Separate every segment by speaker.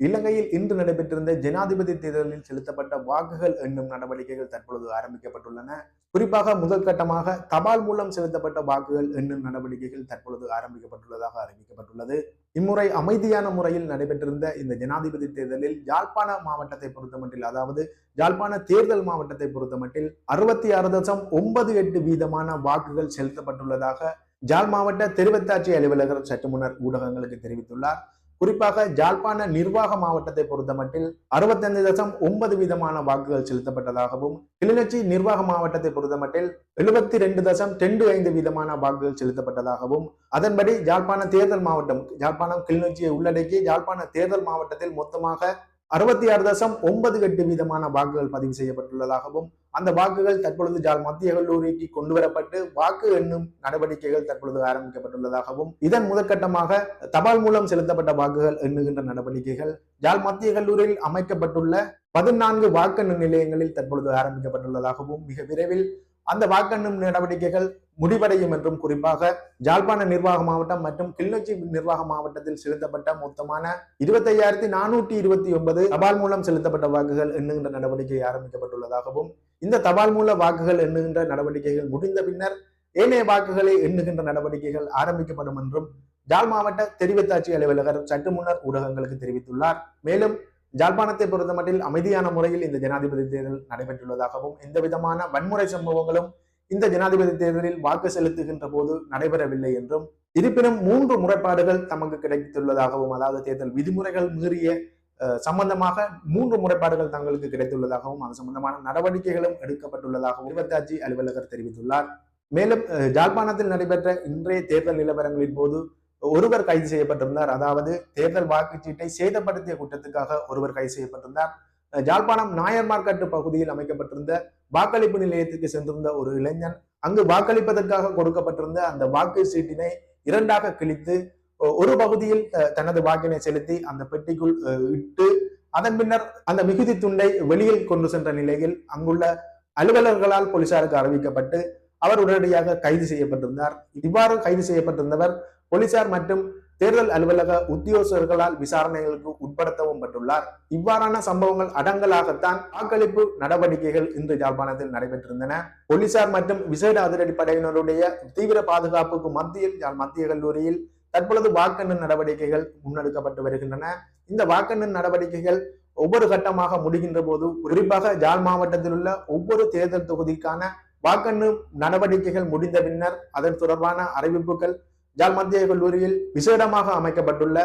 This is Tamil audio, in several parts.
Speaker 1: இலங்கையில் இன்று நடைபெற்றிருந்த ஜனாதிபதி தேர்தலில் செலுத்தப்பட்ட வாக்குகள் எண்ணும் நடவடிக்கைகள் தற்பொழுது ஆரம்பிக்கப்பட்டுள்ளன. குறிப்பாக முதல் கட்டமாக தபால் மூலம் செலுத்தப்பட்ட வாக்குகள் எண்ணும் நடவடிக்கைகள் தற்பொழுது ஆரம்பிக்கப்பட்டுள்ளதாக அறிவிக்கப்பட்டுள்ளது. இம்முறை அமைதியான முறையில் நடைபெற்றிருந்த இந்த ஜனாதிபதி தேர்தலில் யாழ்ப்பாண மாவட்டத்தை பொறுத்தமட்டில், அதாவது யாழ்ப்பாண தேர்தல் மாவட்டத்தை பொறுத்தமட்டில் 66.98 வீதமான வாக்குகள் செலுத்தப்பட்டுள்ளதாக யாழ் மாவட்ட தெரிவத்தாட்சி அலுவலகர் சற்று முன்னர் ஊடகங்களுக்கு தெரிவித்துள்ளார். குறிப்பாக யாழ்ப்பாண நிர்வாக மாவட்டத்தை பொறுத்தமட்டில் 65.9 வீதமான வாக்குகள் செலுத்தப்பட்டதாகவும், கிளிநொச்சி நிர்வாக மாவட்டத்தை பொறுத்தமட்டில் 72.25 வீதமான வாக்குகள் செலுத்தப்பட்டதாகவும், அதன்படி யாழ்ப்பாண தேர்தல் மாவட்டம், யாழ்ப்பாணம் கிளிநொச்சியை உள்ளடக்கி யாழ்ப்பாண தேர்தல் மாவட்டத்தில் மொத்தமாக 66.98 வீதமான வாக்குகள் பதிவு செய்யப்பட்டுள்ளதாகவும், அந்த வாக்குகள் தற்பொழுது யாழ் மத்திய கல்லூரிக்கு கொண்டு வரப்பட்டு வாக்கு எண்ணும் நடவடிக்கைகள் தற்பொழுது ஆரம்பிக்கப்பட்டுள்ளதாகவும், இதன் முதற்கட்டமாக தபால் மூலம் செலுத்தப்பட்ட வாக்குகள் எண்ணுகின்ற நடவடிக்கைகள் யாழ் மத்திய கல்லூரியில் அமைக்கப்பட்டுள்ள 14 வாக்கெண்ணும் நிலையங்களில் தற்பொழுது ஆரம்பிக்கப்பட்டுள்ளதாகவும், மிக விரைவில் அந்த வாக்கெண்ணும் நடவடிக்கைகள் முடிவடையும் என்றும், குறிப்பாக யாழ்ப்பாண நிர்வாக மாவட்டம் மற்றும் கிளிநொச்சி நிர்வாக மாவட்டத்தில் செலுத்தப்பட்ட மொத்தமான 25,429 தபால் மூலம் செலுத்தப்பட்ட வாக்குகள் எண்ணுகின்ற நடவடிக்கை ஆரம்பிக்கப்பட்டுள்ளதாகவும், இந்த தபால் மூல வாக்குகள் எண்ணுகின்ற நடவடிக்கைகள் முடிந்த பின்னர் ஏனைய வாக்குகளை எண்ணுகின்ற நடவடிக்கைகள் ஆரம்பிக்கப்படும் என்றும் யாழ் மாவட்ட தெரிவத்தாட்சி அலுவலகர் சற்று முன்னர் ஊடகங்களுக்கு தெரிவித்துள்ளார். மேலும் யாழ்ப்பாணத்தை பொறுத்தமட்டில் அமைதியான முறையில் இந்த ஜனாதிபதி தேர்தல் நடைபெற்றுள்ளதாகவும், எந்த விதமான வன்முறை சம்பவங்களும் இந்த ஜனாதிபதி தேர்தலில் வாக்கு செலுத்துகின்ற போது நடைபெறவில்லை என்றும், இருப்பினும் 3 முறைப்பாடுகள் தமக்கு கிடைத்துள்ளதாகவும், அதாவது தேர்தல் விதிமுறைகள் மீறிய சம்பந்தமாக 3 முறைப்பாடுகள் தங்களுக்கு கிடைத்துள்ளதாகவும், அது சம்பந்தமான நடவடிக்கைகளும் எடுக்கப்பட்டுள்ளதாகவும் தெரிவத்தாட்சி அலுவலகர் தெரிவித்துள்ளார். மேலும் யாழ்ப்பாணத்தில் நடைபெற்ற இன்றைய தேர்தல் நிலவரங்களின் போது ஒருவர் கைது செய்யப்பட்டிருந்தார். அதாவது தேர்தல் வாக்குச்சீட்டை சேதப்படுத்திய குற்றத்துக்காக ஒருவர் கைது செய்யப்பட்டிருந்தார். யாழ்ப்பாணம் நாயர்மார்கட்டு பகுதியில் அமைக்கப்பட்டிருந்த வாக்களிப்பு நிலையத்துக்கு சென்றிருந்த ஒரு இளைஞன் அங்கு வாக்களிப்பதற்காக கொடுக்கப்பட்டிருந்த அந்த வாக்கு சீட்டினை 2ஆக கிழித்து ஒரு பகுதியில் தனது வாக்கினை செலுத்தி அந்த பெட்டிக்குள் இட்டு, அதன் பின்னர் அந்த மிகுதி துண்டை வெளியில் கொண்டு சென்ற நிலையில் அங்குள்ள அலுவலர்களால் போலீசாருக்கு அறிவிக்கப்பட்டு அவர் உடனடியாக கைது செய்யப்பட்டிருந்தார். இவ்வாறு கைது செய்யப்பட்டிருந்தவர் போலீசார் மற்றும் தேர்தல் அலுவலக உத்தியோகஸ்தர்களால் விசாரணைகளுக்கு உட்படுத்தவும் பட்டுள்ளார். இவ்வாறான சம்பவங்கள் அடங்கலாகத்தான் வாக்களிப்பு நடவடிக்கைகள் இன்று யாழ்ப்பாணத்தில் நடைபெற்றிருந்தன. போலீசார் மற்றும் விசேட அதிரடிப்படையினருடைய தீவிர பாதுகாப்புக்கு மத்தியில் யாழ் மத்திய கல்லூரியில் தற்பொழுது வாக்கெண்ணும் நடவடிக்கைகள் முன்னெடுக்கப்பட்டு வருகின்றன. இந்த வாக்கெண்ணும் நடவடிக்கைகள் ஒவ்வொரு கட்டமாக முடிகின்ற போது, குறிப்பாக யாழ் மாவட்டத்தில் உள்ள ஒவ்வொரு தேர்தல் தொகுதிக்கான வாக்கெண்ணும் நடவடிக்கைகள் முடிந்த பின்னர் அதன் தொடர்பான அறிவிப்புகள் யாழ் மத்திய கல்லூரியில் விசேடமாக அமைக்கப்பட்டுள்ள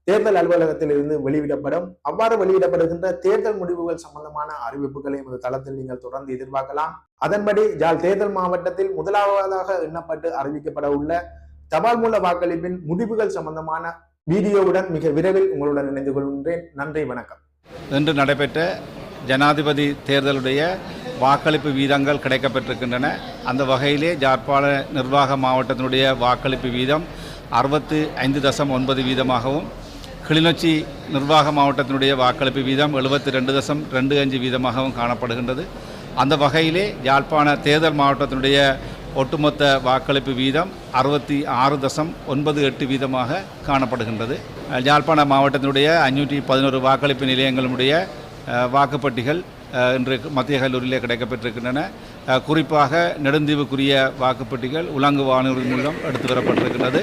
Speaker 1: தேர்தல் அலுவலகத்தில் இருந்து வெளியிடப்படும். அவ்வாறு வெளியிடப்படுகின்ற தேர்தல் முடிவுகள் சம்பந்தமான அறிவிப்புகளை இந்த தளத்தில் நீங்கள் தொடர்ந்து எதிர்பார்க்கலாம். அதன்படி யாழ் தேர்தல் மாவட்டத்தில் முதலாவதாக எண்ணப்பட்டு அறிவிக்கப்பட உள்ள தபால் மூல வாக்களிப்பின் முடிவுகள் சம்பந்தமான வீடியோவுடன் மிக விரைவில் உங்களுடன் இணைந்து கொள்கின்றேன். நன்றி, வணக்கம்.
Speaker 2: இன்று நடைபெற்ற ஜனாதிபதி தேர்தலுடைய வாக்களிப்பு வீதங்கள் கிடைக்கப்பட்டிருக்கின்றன. அந்த வகையிலே யாழ்ப்பாண நிர்வாக மாவட்டத்தினுடைய வாக்களிப்பு வீதம் 65.9 வீதமாகவும், கிளிநொச்சி நிர்வாக மாவட்டத்தினுடைய வாக்களிப்பு வீதம் 72.25 வீதமாகவும் காணப்படுகின்றது. அந்த வகையிலே யாழ்ப்பாண தேர்தல் மாவட்டத்தினுடைய ஒட்டுமொத்த வாக்களிப்பு வீதம் 66.98 வீதமாக காணப்படுகின்றது. யாழ்ப்பாண மாவட்டத்தினுடைய 511 வாக்களிப்பு நிலையங்களுடைய வாக்குப்பட்டிகள் இன்று மத்திய கல்லூரியிலே கிடைக்கப்பட்டிருக்கின்றன. குறிப்பாக நெடுந்தீவுக்குரிய வாக்குப்பட்டிகள் உலங்கு வானூர்தி மூலம் எடுத்து வரப்பட்டிருக்கின்றது.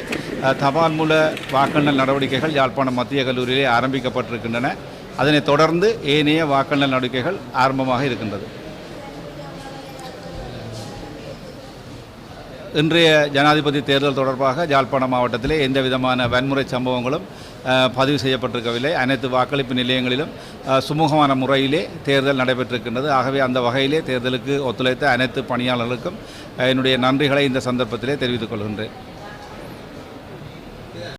Speaker 2: தபால் மூல வாக்கெண்ணல் நடவடிக்கைகள் யாழ்ப்பாணம் மத்திய கல்லூரியிலே ஆரம்பிக்கப்பட்டிருக்கின்றன. அதனைத் தொடர்ந்து ஏனைய வாக்கெண்ணல் நடவடிக்கைகள் ஆரம்பமாக இருக்கின்றது. இன்றைய ஜனாதிபதி தேர்தல் தொடர்பாக யாழ்ப்பாண மாவட்டத்திலே எந்த விதமான வன்முறை சம்பவங்களும் பதிவு செய்யப்பட்டிருக்கவில்லை. அனைத்து வாக்களிப்பு நிலையங்களிலும் சுமூகமான முறையிலே தேர்தல் நடைபெற்றிருக்கின்றது. ஆகவே அந்த வகையிலே தேர்தலுக்கு ஒத்துழைத்த அனைத்து பணியாளர்களுக்கும் என்னுடைய நன்றிகளை இந்த சந்தர்ப்பத்திலே தெரிவித்துக் கொள்கின்றேன்.